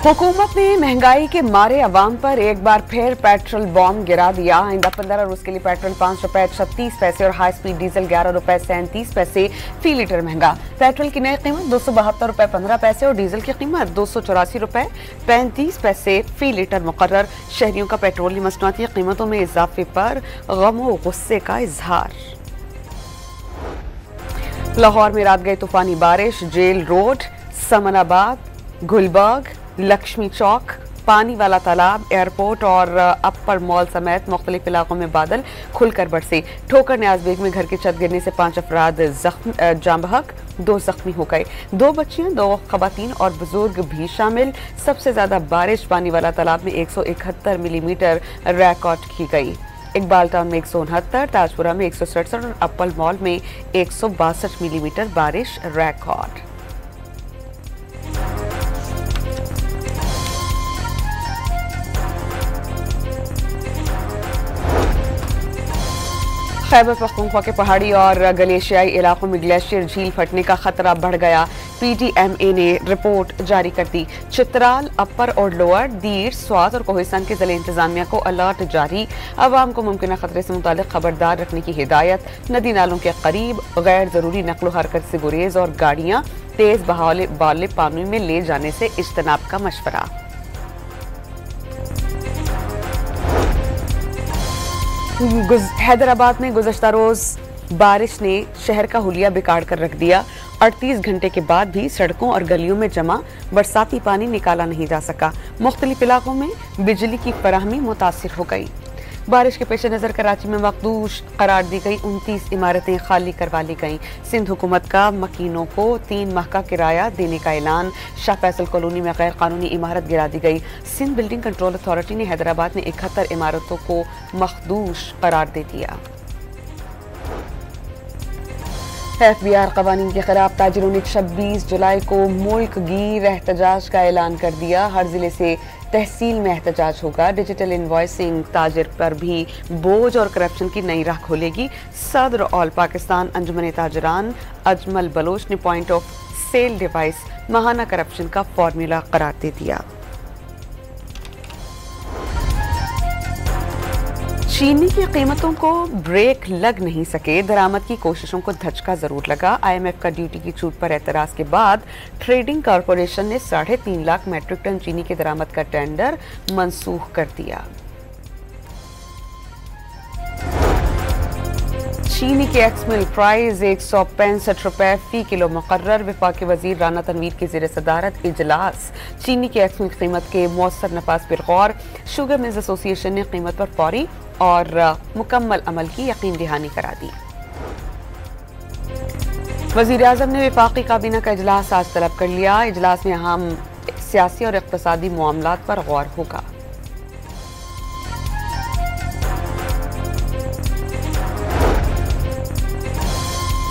हुकूमत ने महंगाई के मारे अवाम पर एक बार फिर पेट्रोल बॉम्ब गिरा दिया। आइंदा 15 रोज के लिए पेट्रोल 5 रुपए 36 पैसे और हाई स्पीड डीजल 11 रुपए 37 पैसे फी लीटर महंगा। पेट्रोल की नई कीमत 272 रुपए 15 पैसे और डीजल की कीमत 284 रुपए 35 पैसे फी लीटर मुकर्रर। शहरियों का पेट्रोलियम मसनूआती कीमतों में इजाफे पर गम व गुस्से का इजहार। लाहौर में रात गई तूफानी बारिश। जेल रोड, समनाबाद, गुलबर्ग, लक्ष्मी चौक, पानी वाला तालाब, एयरपोर्ट और अपर मॉल समेत मुख्तलिफ इलाकों में बादल खुलकर बरसे। ठोकर न्याज़बेग में घर की छत गिरने से 5 अफराद जाँ बहक, 2 जख्मी हो गए। 2 बच्चियां, 2 खवातीन और बुजुर्ग भी शामिल। सबसे ज्यादा बारिश पानी वाला तालाब में 171 मिलीमीटर रिकॉर्ड की गई। इकबाल टाउन में 169, ताजपुरा में 167 और अप्पल मॉल में 162 मिलीमीटर बारिश रिकॉर्ड। खैबर पख्तूनख्वा के पहाड़ी और गलेशियाई इलाकों में ग्लेशियर झील फटने का खतरा बढ़ गया। PTMA ने रिपोर्ट जारी कर दी। चित्राल, अपर और लोअर, दीर, स्वात और कोहिस्तान के जिले इंतजामिया को अलर्ट जारी। अवाम को मुमकिन खतरे से मुतालिक खबरदार रखने की हिदायत। नदी नालों के करीब गैर जरूरी नकलो हरकत से गुरेज और गाड़ियां तेज बहाव वाले पानी में ले जाने से इज्तनाब का मशवरा। हैदराबाद में गुज़श्ता रोज बारिश ने शहर का हुलिया बिगाड़ कर रख दिया। 38 घंटे के बाद भी सड़कों और गलियों में जमा बरसाती पानी निकाला नहीं जा सका। मुख्तलिफ इलाकों में बिजली की फराहमी मुतासिर हो गई। बारिश के पेश नज़र कराची में मखदूश करार दी गई 29 इमारतें खाली करवा ली गईं। सिंध हुकूमत का मकीनों को 3 माह का किराया देने का ऐलान। शाह फैसल कॉलोनी में गैर कानूनी इमारत गिरा दी गई। सिंध बिल्डिंग कंट्रोल अथॉरिटी ने हैदराबाद में 71 इमारतों को मखदूश करार दे दिया। FBI कवानीन के खिलाफ ताजिरों ने 26 जुलाई को मुल्क गिर एहतजाज का ऐलान कर दिया। हर जिले से तहसील में एहतजाज होगा। डिजिटल इनवॉइसिंग ताजिर पर भी बोझ और करप्शन की नई राह खोलेगी। सदर ऑल पाकिस्तान अंजुमन ताजरान अजमल बलोच ने पॉइंट ऑफ सेल डिवाइस महाना करप्शन का फॉर्मूला करार दे दिया। चीनी की कीमतों को ब्रेक लग नहीं सके। दरामद की कोशिशों को धचका जरूर लगा। IMF का ड्यूटी की छूट पर एतराज के बाद ट्रेडिंग कॉरपोरेशन ने 3.5 लाख मैट्रिक टन चीनी के दरामद का टेंडर मनसूख कर दिया। चीनी की एक्स मिल प्राइस 165 रुपए फी किलो मुकर्रर। वफाकी वजीर राना तनवीर की ज़ेर सदारत इजलास। चीनी की एक्स मिल कीमत के मौसर नफाज पर गौर। शुगर मिल्स एसोसिएशन ने कीमत पर फौरी और मुकम्मल अमल की यकीन दहानी करा दी। वज़ीर आज़म ने वफाकी काबीना का इजलास आज तलब कर लिया। इजलास में अहम सियासी और इक़्तिसादी मामलात पर गौर होगा।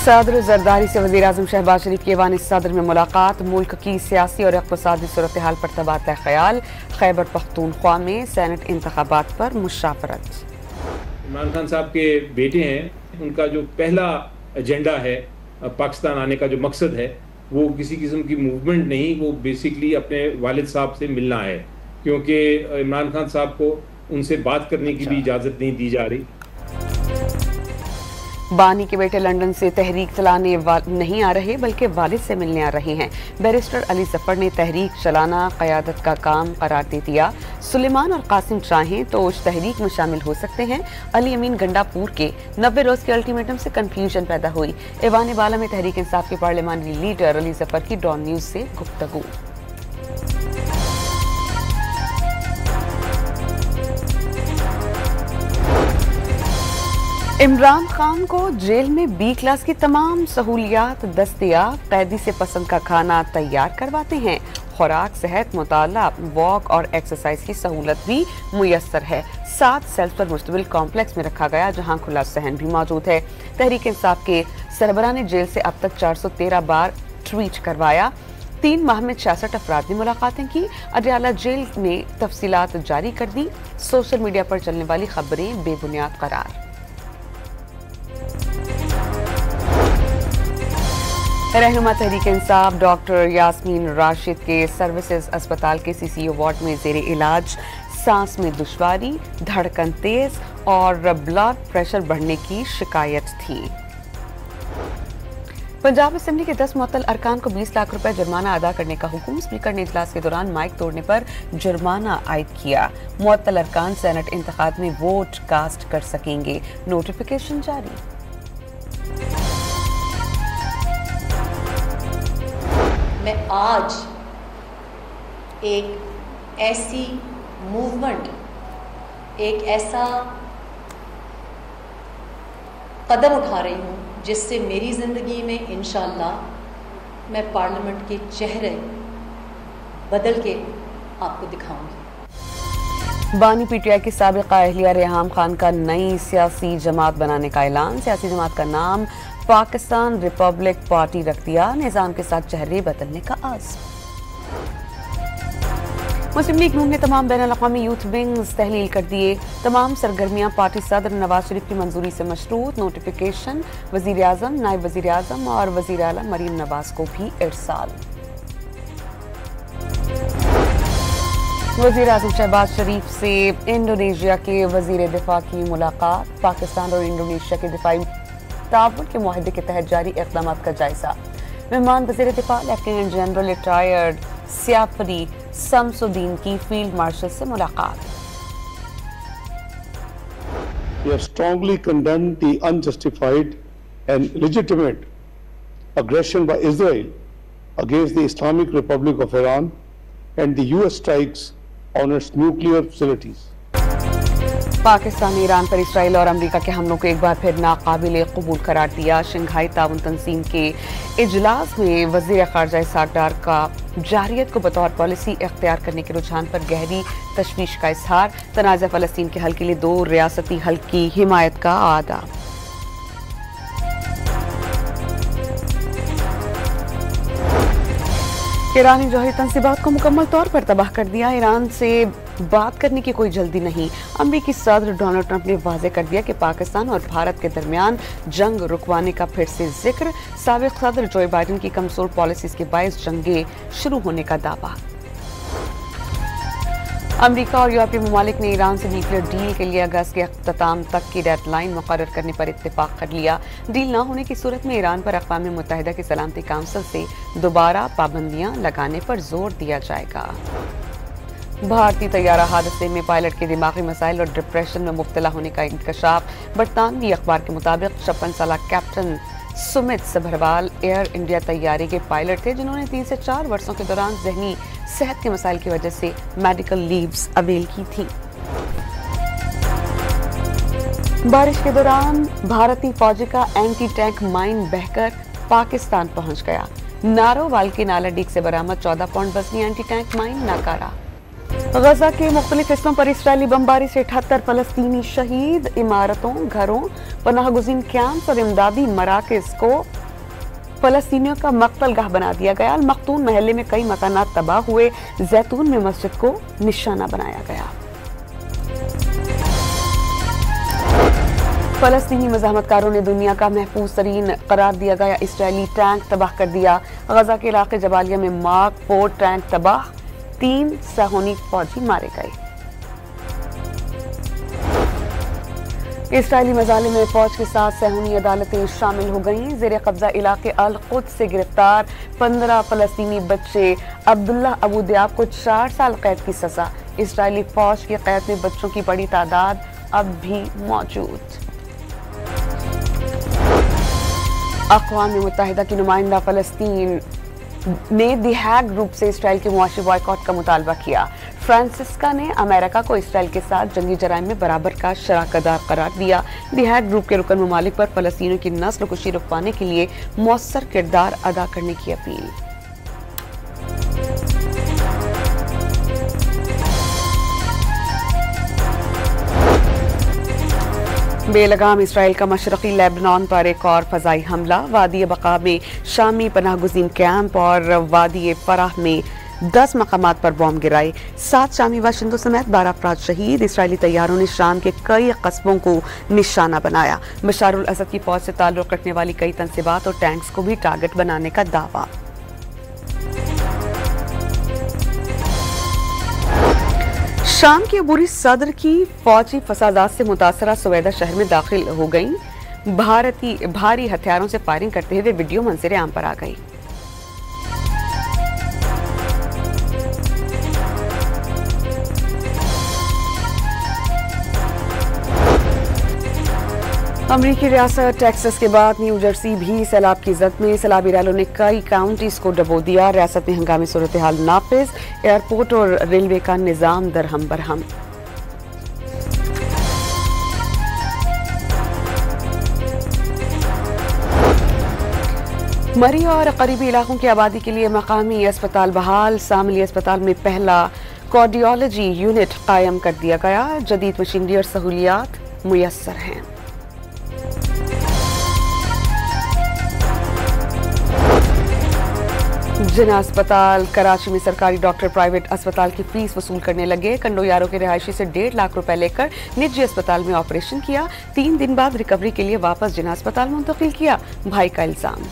सदर जरदारी से वज़ीर आज़म शहबाज शरीफ की ऐवान सदर में मुलाकात। मुल्क की सियासी और इक़्तिसादी सूरत हाल पर तबादला ख्याल। खैबर पख्तूनख्वा में सेनेट इंतखाबात पर मुशावरत। इमरान खान साहब के बेटे हैं, उनका जो पहला एजेंडा है पाकिस्तान आने का जो मकसद है वो किसी किस्म की मूवमेंट नहीं, वो बेसिकली अपने वालिद साहब से मिलना है, क्योंकि इमरान खान साहब को उनसे बात करने की भी इजाज़त नहीं दी जा रही। बानी के बेटे लंदन से तहरीक चलाने नहीं आ रहे बल्कि वालिद से मिलने आ रहे हैं। बैरिस्टर अली जफर ने तहरीक चलाना क़यादत का काम करार दे दिया। सुलेमान और कासिम चाहें तो उस तहरीक में शामिल हो सकते हैं। अली अमीन गंडापुर के 90 रोज के अल्टीमेटम से कंफ्यूजन पैदा हुई। ऐवान बाला में तहरीक इंसाफ के पार्लियामानी लीडर अली जफर की डॉन न्यूज से गुफ्तगू। इमरान खान को जेल में B क्लास की तमाम सहूलियात दस्तयाब। कैदी से पसंद का खाना तैयार करवाते हैं। खुराक, सेहत, मुताला, वॉक और एक्सरसाइज की सहूलत भी मुयस्सर है। 7 सेल्स पर मुश्तमिल कॉम्प्लेक्स में रखा गया जहां खुला सहन भी मौजूद है। तहरीक इंसाफ के सरबराह ने जेल से अब तक 413 बार ट्वीट करवाया। 3 माह में 66 अफराद ने मुलाकातें की। अडयाला जेल ने तफसीलात जारी कर दी। सोशल मीडिया पर चलने वाली खबरें बेबुनियाद करार। रहनुमा तहरीक इंसाफ डॉक्टर यास्मीन राशिद के सर्विसेज अस्पताल के सीसीयू वार्ड में जेर इलाज सांस में दुश्वारी, धड़कन तेज और ब्लड प्रेशर बढ़ने की शिकायत थी। पंजाब असेंबली के 10 मुअत्तल अरकान को 20 लाख रुपए जुर्माना अदा करने का हुक्म। स्पीकर ने इजलास के दौरान माइक तोड़ने पर जुर्माना आयद किया। मुअत्तल अरकान सेनेट इंतखाब में वोट कास्ट कर सकेंगे। नोटिफिकेशन जारी। मैं आज एक ऐसी मूवमेंट, एक ऐसा कदम उठा रही हूँ जिससे मेरी ज़िंदगी में इंशाअल्लाह मैं पार्लियामेंट के चेहरे बदल के आपको दिखाऊंगी। बानी पीटीआई की साबिका अहलिया रेहाम खान का नई सियासी जमात बनाने का ऐलान। सियासी जमात का नाम पाकिस्तान रिपब्लिक पार्टी रख दिया। निज़ाम के साथ चेहरे बदलने का आज़म। मुस्लिम लीग नून ने तमाम बैनुल-अक़वामी यूथ विंग्स तहलील कर दिए। तमाम सरगर्मियां पार्टी सदर नवाज शरीफ की मंजूरी से मशरूत। नोटिफिकेशन वज़ीर आज़म, नायब वज़ीर आज़म और वज़ीर आला मरीम नवाज को भी इरसाल। वज़ीर आज़म शहबाज शरीफ से इंडोनेशिया के वज़ीर दिफा की मुलाकात। पाकिस्तान और इंडोनेशिया के दिफाई ताउन के मुआहदे के तहत जारी इक़दाम का जायजा। मेहमान वज़ीर दिफा लेफ्टिनेंट जनरल रिटायर्ड सियाफरी शम्सुद्दीन की फील्ड मार्शल से मुलाकात। We have strongly condemned the unjustified and legitimate aggression by Israel against the Islamic Republic of Iran and the US strikes on its nuclear facilities. Pakistan ने ईरान पर Israel और America के हमलों को एक बार फिर नाकाबिल कबूल करार दिया। शंघाई ताउन तंजीम के इजलास में वज़ीर ख़ारजा इसहाक़ डार का जारियत को बतौर पॉलिसी इख्तियार करने के रुझान पर गहरी तशवीश का इजहार। तनाज़ा फ़लस्तीन के हल के लिए 2 रियासती हल की हिमायत का आदा। ईरानी जौहरी तंसीबात को मुकम्मल तौर पर तबाह कर दिया। ईरान से बात करने की कोई जल्दी नहीं। अमेरिकी सदर डोनाल्ड ट्रंप ने वाज़ेह कर दिया कि पाकिस्तान और भारत के दरमियान जंग रुकवाने का फिर से जिक्र। साबिक़ सदर जो बाइडेन की कमज़ोर पॉलिसीज़ के बायस जंगें शुरू होने का दावा। अमेरिका और यूरोपीय ममालिक ने ईरान से न्यूक्लियर डील के लिए अगस्त के अख्ताम तक की डेडलाइन मुकर्रर करने पर इत्तेफाक कर लिया। डील न होने की सूरत में ईरान पर अक़वाम मुत्तहिदा की सलामती काउंसिल से दोबारा पाबंदियां लगाने पर जोर दिया जाएगा। भारतीय तैयारा हादसे में पायलट के दिमागी मसाइल और डिप्रेशन में मुब्तला होने का इंकशाफ। बरतानवी अखबार के मुताबिक 56 साला captain Sumit Sabharwal air India तैयारी के पायलट थे, जिन्होंने 3 से 4 वर्षों के दौरान जहनी सेहत के मसाइल की वजह से मेडिकल लीव्स अवेल की थी। बारिश के दौरान भारतीय फौजी का एंटी टैंक माइन बहकर पाकिस्तान पहुंच गया। नारोवाल के नाला डीक से बरामद 14 पाउंड वजनी एंटी टैंक माइन नाकारा। गजा के मुख्तलिफ हिस्सों पर इसराइली बमबारी से 78 फलस्तीनी शहीद। इमारतों, घरों, पनाहगुज़ीन कैंप और इमदादी मराकज़ को फलस्तीनियों का मक्तलगाह बना दिया गया। अल मख्तून महल्ले में कई मकानात तबाह हुए। जैतून में मस्जिद को निशाना बनाया गया। फलस्तीनी मज़ाहमतकारों ने दुनिया का महफूज तरीन करार दिया गया इसराइली टैंक तबाह कर दिया। गजा के इलाके जबालिया में मार्क 4 टैंक तबाह, 3 सहूनी फौजी मारे गए। इसराइली मजालिम में फौज के साथ सहूनी अदालतें शामिल हो गईं। जेर कब्जा इलाके अल कुद्स से गिरफ्तार 15 फलस्तीनी बच्चे। अब्दुल्ला अबू दियाब को 4 साल कैद की सजा। इसराइली फौज की कैद में बच्चों की बड़ी तादाद अब भी मौजूद। अक़वाम मुत्तहिदा की नुमाइंदा फलस्तीन ने द हैग ग्रुप से इसराइल के मुआशी बॉयकॉट का मुतालबा किया। फ्रांसिस्का ने अमेरिका को इसराइल के साथ जंगी जराइम में बराबर का शराकतदार करार दिया। द हैग ग्रुप के रुकन ममालिक पर फलस्तीनियों की नस्ल कुशी रुकवाने के लिए मौसर किरदार अदा करने की अपील। बेलगाम इसराइल का मशरकी लेबनान पर एक और फजाई हमला। वादी बका में शामी पनाहगुज़ीन कैंप और वादी फराह में 10 मकामात पर बॉम्ब गिराए, 7 शामी बाशिंदों समेत 12 अफराद शहीद। इसराइली तैयारों ने शाम के कई कस्बों को निशाना बनाया। बशार उल असद की फौज से ताल्लुक रखने वाली कई तंसीबात और टैंक्स को भी टारगेट बनाने का दावा। शाम की अबूरी सदर की फौजी फसादात से मुतासरा सुवेदा शहर में दाखिल हो गई। भारी हथियारों से फायरिंग करते हुए वीडियो मंजर आम पर आ गई। अमरीकी रियासत टेक्सास के बाद न्यू जर्सी भी सैलाब की जद में। सैलाबी रैलों ने कई काउंटीज को डबो दिया। रियासत में हंगामी सूरत हाल नाफिज, एयरपोर्ट और रेलवे का निजाम दरहम बरहम। मरी और करीबी इलाकों की आबादी के लिए मकामी अस्पताल बहाल। सामली अस्पताल में पहला कार्डियोलॉजी यूनिट कायम कर दिया गया। जदीद मशीनरी और सहूलियात मुयस्सर हैं। जिना अस्पताल कराची में सरकारी डॉक्टर प्राइवेट अस्पताल की फीस वसूल करने लगे। कंडोयारों के रिहायशी से 1.5 लाख रुपए लेकर निजी अस्पताल में ऑपरेशन किया। 3 दिन बाद रिकवरी के लिए वापस जिना अस्पताल मुंतकिल किया। भाई का इल्जाम।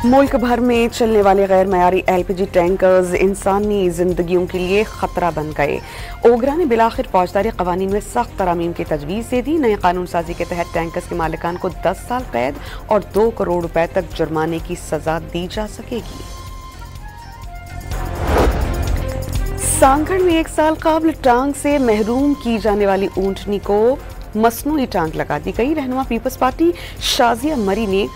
मुल्क भर में चलने वाले गैर मयारी LPG टैंकर्स इंसानी जिंदगियों के लिए खतरा बन गए। ओगरा ने बिलाखिर फौजदारी कवानीन में सख्त तरामीम की तजवीज़ दे दी। नए कानून साजी के तहत टैंकर्स के मालिकान को 10 साल कैद और 2 करोड़ रुपए तक जुर्माने की सजा दी जा सकेगी। सांगड़ में 1 साल काबिल टांग से महरूम की जाने वाली ऊंटनी को मसनूई टांग लगा दी गई। रहनुमा पीपल्स पार्टी शाजिया मरी ने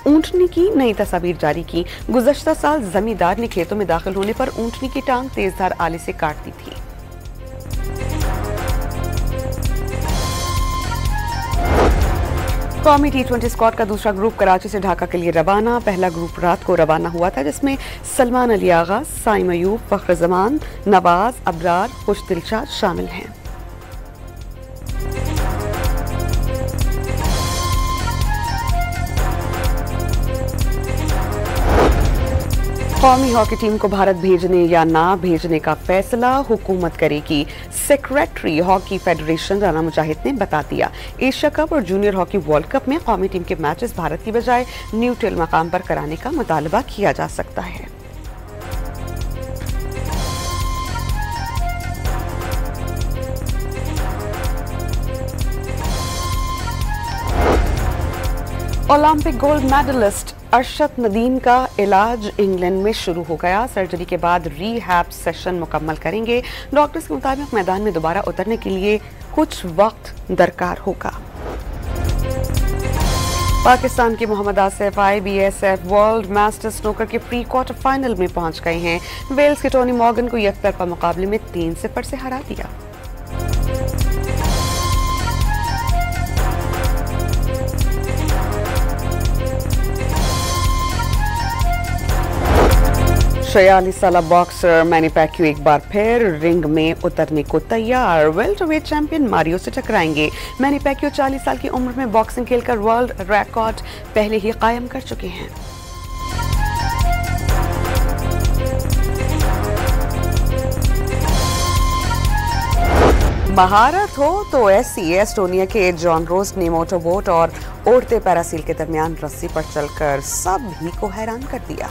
ऊंटनी की नई तस्वीर जारी की। गुज़श्ता साल जमींदार ने खेतों में दाखिल होने पर ऊंटनी की टांग तेजधार आले से काट दी थी। कौमी T20 स्क्वाड का दूसरा ग्रुप कराची से ढाका के लिए रवाना। पहला ग्रुप रात को रवाना हुआ था, जिसमें सलमान अली आगा, साइम अयूब, फख्र जमान, नवाज, अबरार, खुश दिलशाद शामिल हैं। कौमी हॉकी टीम को भारत भेजने या ना भेजने का फैसला हुकूमत करेगी। सेक्रेटरी हॉकी फेडरेशन राना मुजाहिद ने बता दिया। एशिया कप और जूनियर हॉकी वर्ल्ड कप में कौमी टीम के मैचेस भारत की बजाय न्यूट्रल मकाम पर कराने का मुतालबा किया जा सकता है। Olympic gold medalist Arshad Nadeem का इलाज इंग्लैंड में शुरू हो गया। सर्जरी के बाद रीहैब सेशन मुकम्मल करेंगे। डॉक्टर्स के मुताबिक मैदान में दोबारा उतरने के लिए कुछ वक्त दरकार होगा। पाकिस्तान के Mohammad Asif IBSF world masters snooker के प्री क्वार्टर फाइनल में पहुंच गए हैं। वेल्स के टोनी मॉर्गन को एकतरफा मुकाबले में 3-0 से हरा दिया। छियालीस साला बॉक्सर मैनी पैक्यू एक बार फिर रिंग में उतरने को तैयार। वेल्टरवेट चैंपियन मारियो से टकराएंगे। मैनी पैक्यू 40 साल की उम्र में बॉक्सिंग खेलकर वर्ल्ड रिकॉर्ड पहले ही कायम कर चुके हैं। महारत हो तो ऐसी एस्टोनिया के जॉन रोज ने मोटरबोट और उड़ते पैरासील के दरमियान रस्सी पर चलकर सभी को हैरान कर दिया।